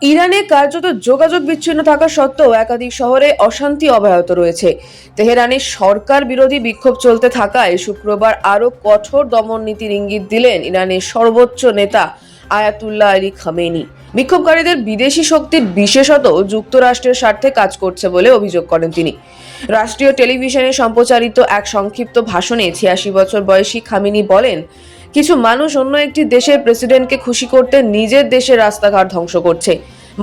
ইরানে কার্যত যোগাযোগ বিচ্ছিন্ন থাকা সত্ত্বেও একাধিক শহরে অশান্তি অব্যাহত রয়েছে। তেহরানে সরকার বিরোধী বিক্ষোভ চলতে থাকায় শুক্রবার আরও কঠোর দমন নীতির ইঙ্গিত দিলেন ইরানের সর্বোচ্চ নেতা আয়াতুল্লাহ আলী খামেনি। বিক্ষোভকারীদের বিদেশি শক্তির বিশেষত যুক্তরাষ্ট্রের স্বার্থে কাজ করছে বলে অভিযোগ করেন তিনি। রাষ্ট্রীয় টেলিভিশনে সম্প্রচারিত এক সংক্ষিপ্ত ভাষণে ৮৬ বছর বয়সী খামেনি বলেন, কিছু মানুষ অন্য একটি দেশের প্রেসিডেন্টকে খুশি করতে নিজের দেশের রাস্তাঘাট ধ্বংস করছে।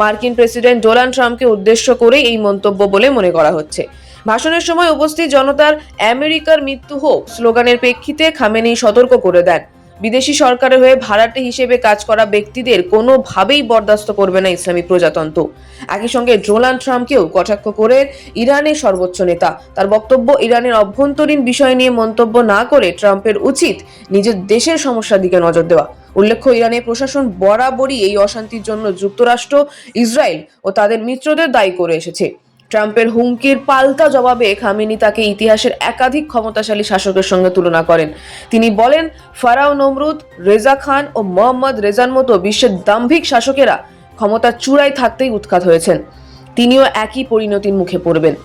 মার্কিন প্রেসিডেন্ট ডোনাল্ড ট্রাম্পকে উদ্দেশ্য করে এই মন্তব্য বলে মনে করা হচ্ছে। ভাষণের সময় উপস্থিত জনতার আমেরিকার মৃত্যু হোক স্লোগানের প্রেক্ষিতে খামেনি সতর্ক করে দেন, বিদেশি সরকারের হয়ে ভাড়াটে হিসেবে কাজ করা ব্যক্তিদের কোনোভাবেই বরদাস্ত করবে না ইসলামী প্রজাতন্ত্র। একই সঙ্গে ডোনাল্ড ট্রাম্পকেও কটাক্ষ করে ইরানের সর্বোচ্চ নেতা। তার বক্তব্য, ইরানের অভ্যন্তরীণ বিষয় নিয়ে মন্তব্য না করে ট্রাম্পের উচিত নিজের দেশের সমস্যার দিকে নজর দেওয়া। উল্লেখ্য, ইরানের প্রশাসন বরাবরই এই অশান্তির জন্য যুক্তরাষ্ট্র, ইসরায়েল ও তাদের মিত্রদের দায়ী করে এসেছে। ট্রাম্পের হুমকির পাল্টা জবাবে খামেনি তাকে ইতিহাসের একাধিক ক্ষমতাশালী শাসকের সঙ্গে তুলনা করেন। তিনি বলেন, ফারাও নমরুদ, রেজা খান ও মোহাম্মদ রেজার মতো বিশ্বের দাম্ভিক শাসকেরা ক্ষমতার চূড়ায় থাকতেই উৎখাত হয়েছেন। তিনিও একই পরিণতির মুখে পড়বেন।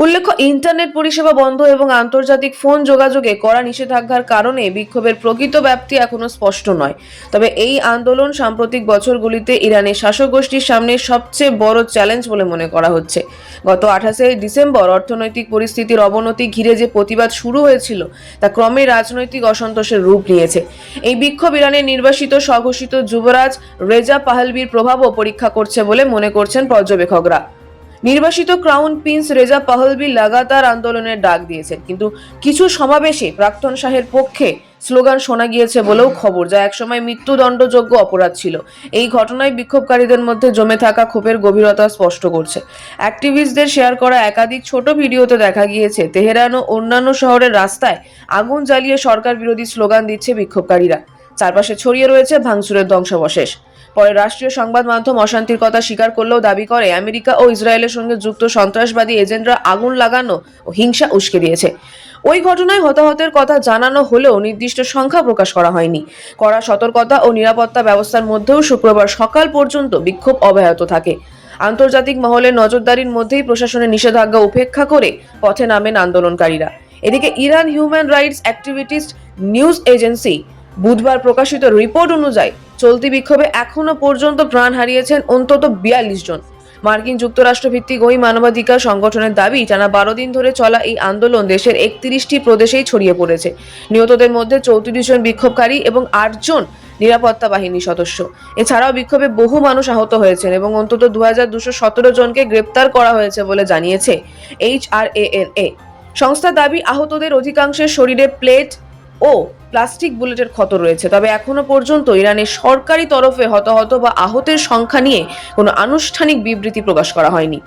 উল্লেখ্য, ইন্টারনেট পরিষেবা বন্ধ এবং আন্তর্জাতিক ফোন যোগাযোগে কড়া নিষেধাজ্ঞার কারণে বিক্ষোভের প্রকৃত ব্যাপ্তি এখনো স্পষ্ট নয়। তবে এই আন্দোলন সাম্প্রতিক বছরগুলিতে ইরানের শাসক গোষ্ঠীর সামনে সবচেয়ে বড় চ্যালেঞ্জ বলে মনে করা হচ্ছে। গত ২৮ ডিসেম্বর অর্থনৈতিক পরিস্থিতির অবনতি ঘিরে যে প্রতিবাদ শুরু হয়েছিল তা ক্রমে রাজনৈতিক অসন্তোষের রূপ নিয়েছে। এই বিক্ষোভ ইরানের নির্বাসিত স্বঘোষিত যুবরাজ রেজা পাহলভির প্রভাবও পরীক্ষা করছে বলে মনে করছেন পর্যবেক্ষকরা। নির্বাসিত ক্রাউন প্রিন্স রেজা পাহলভি লাগাতার আন্দোলনের ডাক দিয়েছেন, কিন্তু কিছু সমাবেশে প্রাক্তন শাহের পক্ষে স্লোগান শোনা গিয়েছে বলেও খবর, যা একসময় মৃত্যুদণ্ডযোগ্য অপরাধ ছিল। এই ঘটনায় বিক্ষোভকারীদের মধ্যে জমে থাকা ক্ষোভের গভীরতা স্পষ্ট করছে। অ্যাক্টিভিস্টদের শেয়ার করা একাধিক ছোট ভিডিওতে দেখা গিয়েছে তেহরান ও অন্যান্য শহরের রাস্তায় আগুন জ্বালিয়ে সরকার বিরোধী স্লোগান দিচ্ছে বিক্ষোভকারীরা। চারপাশে ছড়িয়ে রয়েছে ভাঙচুরের ধ্বংসাবশেষ। পরে রাষ্ট্রীয় সংবাদ মাধ্যম অশান্তির কথা স্বীকার করলেও দাবি করে আমেরিকা ও ইসরায়েলের সঙ্গে যুক্ত সন্ত্রাসবাদী এজেন্টরা আগুন লাগানো ও হিংসা উস্কে দিয়েছে। ওই ঘটনায় হতাহতের কথা জানানো হলেও নির্দিষ্ট সংখ্যা প্রকাশ করা হয়নি। কড়া সতর্কতা ও নিরাপত্তা ব্যবস্থার মধ্যেও শুক্রবার সকাল পর্যন্ত বিক্ষোভ অব্যাহত থাকে। আন্তর্জাতিক মহলের নজরদারির মধ্যেই প্রশাসনের নিষেধাজ্ঞা উপেক্ষা করে পথে নামেন আন্দোলনকারীরা। এদিকে Iran human rights activist news agency বুধবার প্রকাশিত রিপোর্ট অনুযায়ী চলতি বিক্ষোভে এখনো পর্যন্ত প্রাণ হারিয়েছেন অন্তত ৪২ জন। মার্কিন যুক্তরাষ্ট্র ভিত্তিক ওই মানবাধিকার সংগঠনের দাবি, টানা ১২ দিন ধরে চলা এই আন্দোলন দেশের ৩১টি প্রদেশেই ছড়িয়ে পড়েছে। নিহতদের মধ্যে ৩৪ জন বিক্ষোভকারী এবং ৮ জন নিরাপত্তা বাহিনী সদস্য। এছাড়াও বিক্ষোভে বহু মানুষ আহত হয়েছেন এবং অন্তত ২২১৭ জনকে গ্রেপ্তার করা হয়েছে বলে জানিয়েছে HRANA। সংস্থার দাবি, আহতদের অধিকাংশের শরীরে প্লেট ও প্লাস্টিক বুলেটের ক্ষত রয়েছে। তবে এখনো পর্যন্ত ইরানের সরকারি তরফে হতাহত বা আহতের সংখ্যা নিয়ে কোনো আনুষ্ঠানিক বিবৃতি প্রকাশ করা হয়নি।